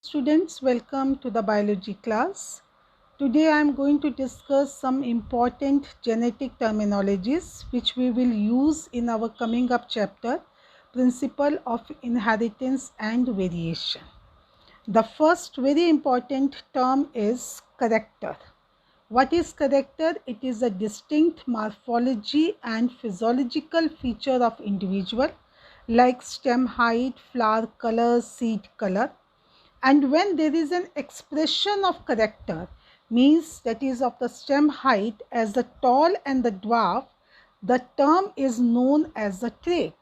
Students, welcome to the biology class. Today I am going to discuss some important genetic terminologies which we will use in our coming up chapter, Principle of Inheritance and Variation. The first very important term is character. What is character? It is a distinct morphology and physiological feature of individual like stem height, flower color, seed color. And when there is an expression of character, means that is of the stem height as the tall and the dwarf, the term is known as a trait.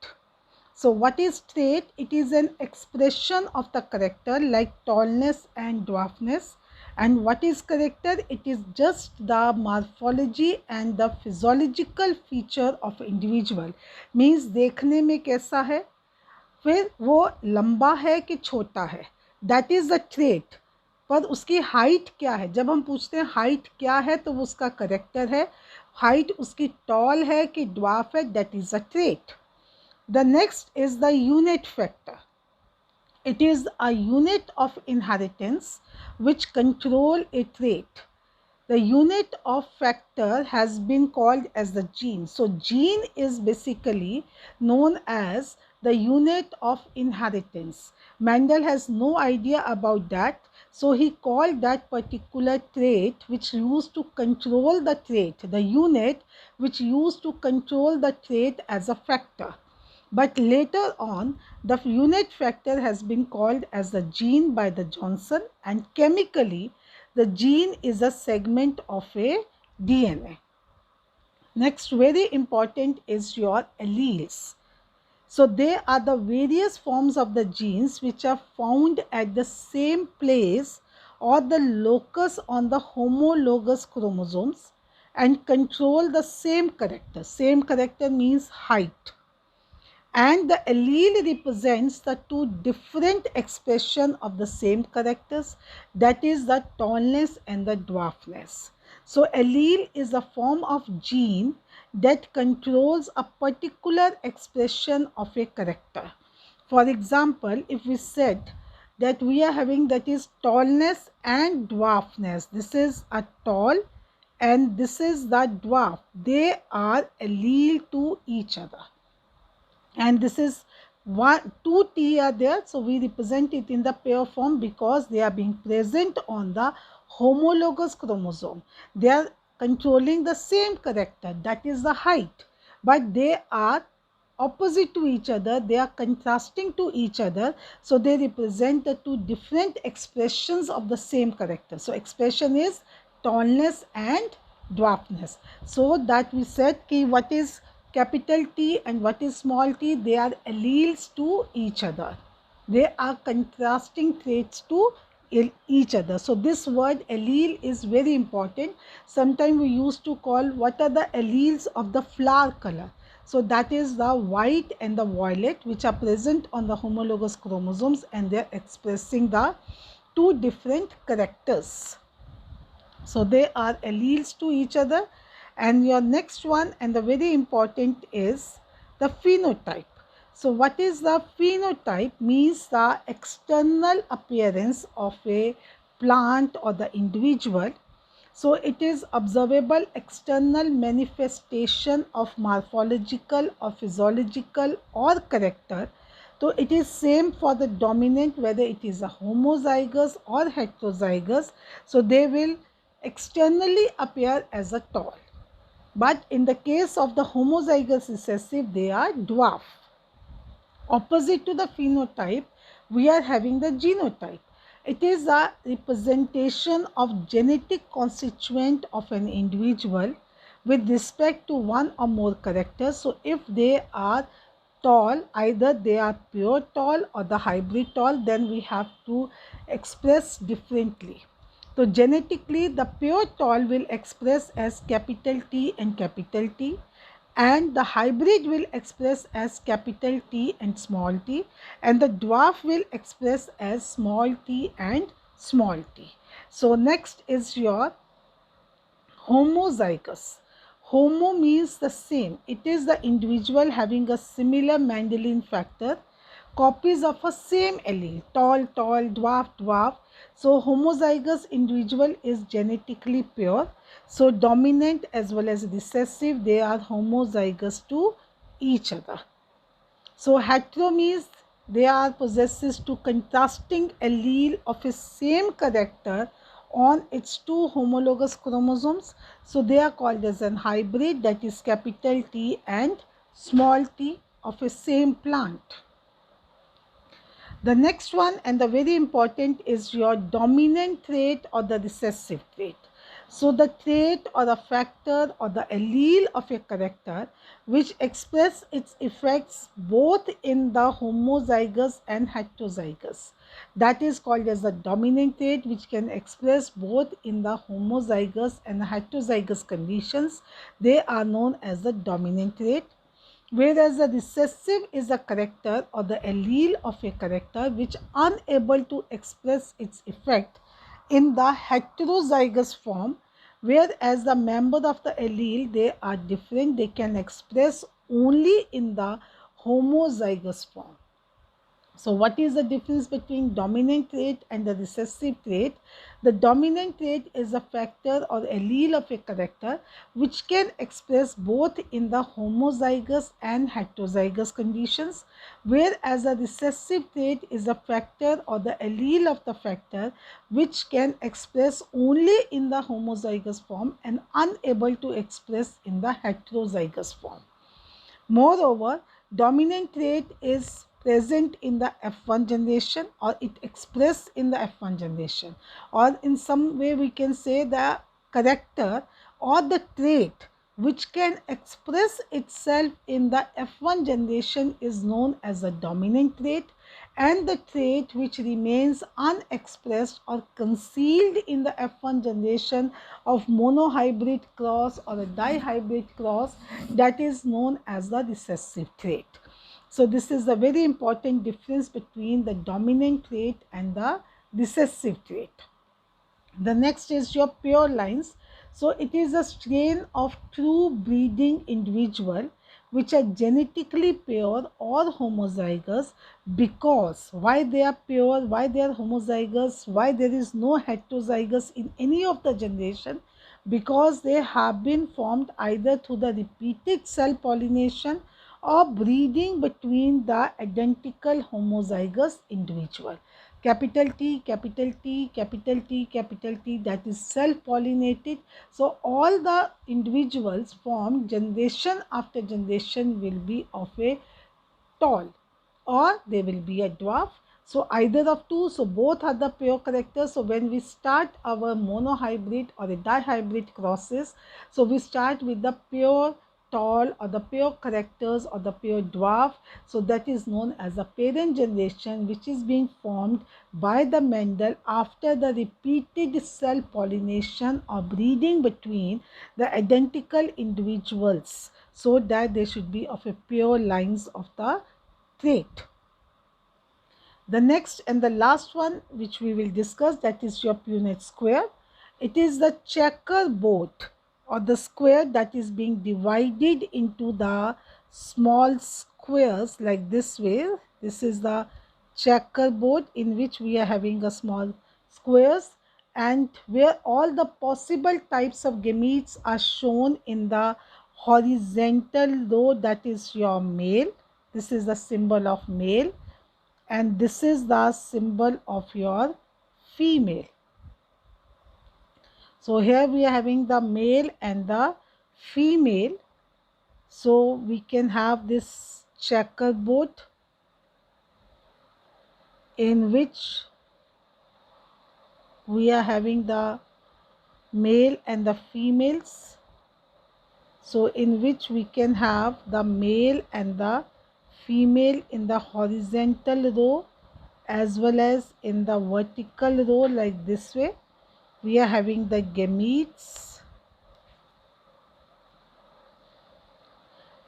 So what is trait? It is an expression of the character like tallness and dwarfness. And what is character? It is just the morphology and the physiological feature of individual. Means देखने में कैसा है, फिर वो लंबा है कि छोटा है, दैट इज़ द ट्रेट. पर उसकी हाइट क्या है? जब हम पूछते हैं हाइट क्या है तो वो उसका करेक्टर है. हाइट उसकी टॉल है कि ड्वार्फ है, that is a trait. The next is the unit factor. It is a unit of inheritance which control a trait. The unit of factor has been called as the gene. So gene is basically known as the unit of inheritance. Mendel has no idea about that. So he called that particular trait which used to control the trait, the unit which used to control the trait as a factor. But later on, the unit factor has been called as the gene by the Johnson, and chemically, the gene is a segment of a DNA. Next, very important is your alleles. So they are the various forms of the genes which are found at the same place or the locus on the homologous chromosomes and control the same character. Same character means height. And the allele represents the two different expression of the same characters, that is the tallness and the dwarfness. So allele is a form of gene that controls a particular expression of a character. For example, if we said that we are having that is tallness and dwarfness, this is a tall and this is the dwarf, they are allele to each other. And this is two T are there, so we represent it in the pair form because they are being present on the homologous chromosome. They are controlling the same character, that is the height, but they are opposite to each other, they are contrasting to each other, so they represent the two different expressions of the same character. So expression is tallness and dwarfness. So that we said ki what is capital T and what is small t, they are alleles to each other. They are contrasting traits to each other. So this word allele is very important. Sometimes we used to call what are the alleles of the flower color. So that is the white and the violet which are present on the homologous chromosomes, and they are expressing the two different characters. So they are alleles to each other. And your next one and the very important is the phenotype. So what is the phenotype? Means the external appearance of a plant or the individual. So it is observable external manifestation of morphological or physiological or character. So it is same for the dominant, whether it is a homozygous or heterozygous. So they will externally appear as a tall. But in the case of the homozygous recessive, they are dwarf. Opposite to the phenotype, we are having the genotype. It is a representation of genetic constituent of an individual with respect to one or more characters. So if they are tall, either they are pure tall or the hybrid tall, then we have to express differently. So genetically, the pure tall will express as capital T and capital T, and the hybrid will express as capital T and small t, and the dwarf will express as small t and small t. So next is your homozygous. Homo means the same. It is the individual having a similar Mendelian factor copies of a same allele, tall, tall, dwarf, dwarf. So homozygous individual is genetically pure. So dominant as well as recessive, they are homozygous to each other. So hetero means they are possesses to contrasting allele of a same character on its two homologous chromosomes. So they are called as an hybrid, that is capital T and small t of a same plant. The next one and the very important is your dominant trait or the recessive trait. So the trait or the factor or the allele of a character which express its effects both in the homozygous and heterozygous. That is called as the dominant trait, which can express both in the homozygous and heterozygous conditions. They are known as the dominant trait. Whereas the recessive is a character or the allele of a character which unable to express its effect in the heterozygous form, whereas the member of the allele, they are different, they can express only in the homozygous form. So what is the difference between dominant trait and the recessive trait? The dominant trait is a factor or allele of a character which can express both in the homozygous and heterozygous conditions, whereas a recessive trait is a factor or the allele of the factor which can express only in the homozygous form and unable to express in the heterozygous form. Moreover, dominant trait is present in the F1 generation, or it expressed in the F1 generation, or in some way we can say the character or the trait which can express itself in the F1 generation is known as a dominant trait, and the trait which remains unexpressed or concealed in the F1 generation of monohybrid cross or a dihybrid cross, that is known as the recessive trait. So this is a very important difference between the dominant trait and the recessive trait. The next is your pure lines. So it is a strain of true breeding individual which are genetically pure or homozygous. Because why they are pure, why they are homozygous, why there is no heterozygous in any of the generation? Because they have been formed either through the repeated cell pollination or breeding between the identical homozygous individual. Capital T, capital T, capital T, capital T, that is self-pollinated. So all the individuals formed generation after generation will be of a tall, or they will be a dwarf. So either of two, so both are the pure characters. So when we start our monohybrid or the dihybrid crosses, so we start with the pure tall or the pure characters or the pure dwarf. So that is known as the parent generation, which is being formed by the Mendel after the repeated cell pollination or breeding between the identical individuals, so that they should be of a pure lines of the trait. The next and the last one which we will discuss, that is your Punnett square. It is the checkerboard or the square that is being divided into the small squares like this way. This is the checkerboard in which we are having a small squares, and where all the possible types of gametes are shown in the horizontal row, that is your male. This is the symbol of male, and this is the symbol of your female. So here we are having the male and the female. So we can have this checkerboard in which we are having the male and the females. So in which we can have the male and the female in the horizontal row as well as in the vertical row, like this way. We are having the gametes,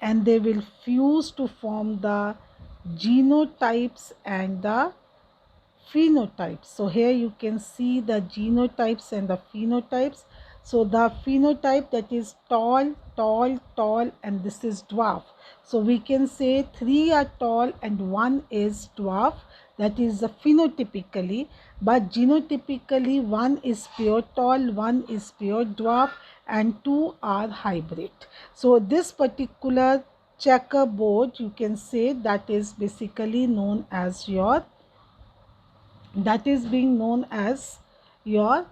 and they will fuse to form the genotypes and the phenotypes. So here you can see the genotypes and the phenotypes. So the phenotype, that is tall, tall, tall, and this is dwarf. So we can say 3 are tall and 1 is dwarf. That is the phenotypically, but genotypically 1 is pure tall, 1 is pure dwarf, and 2 are hybrid. So this particular checkerboard, you can say, that is basically known as your, that is being known as your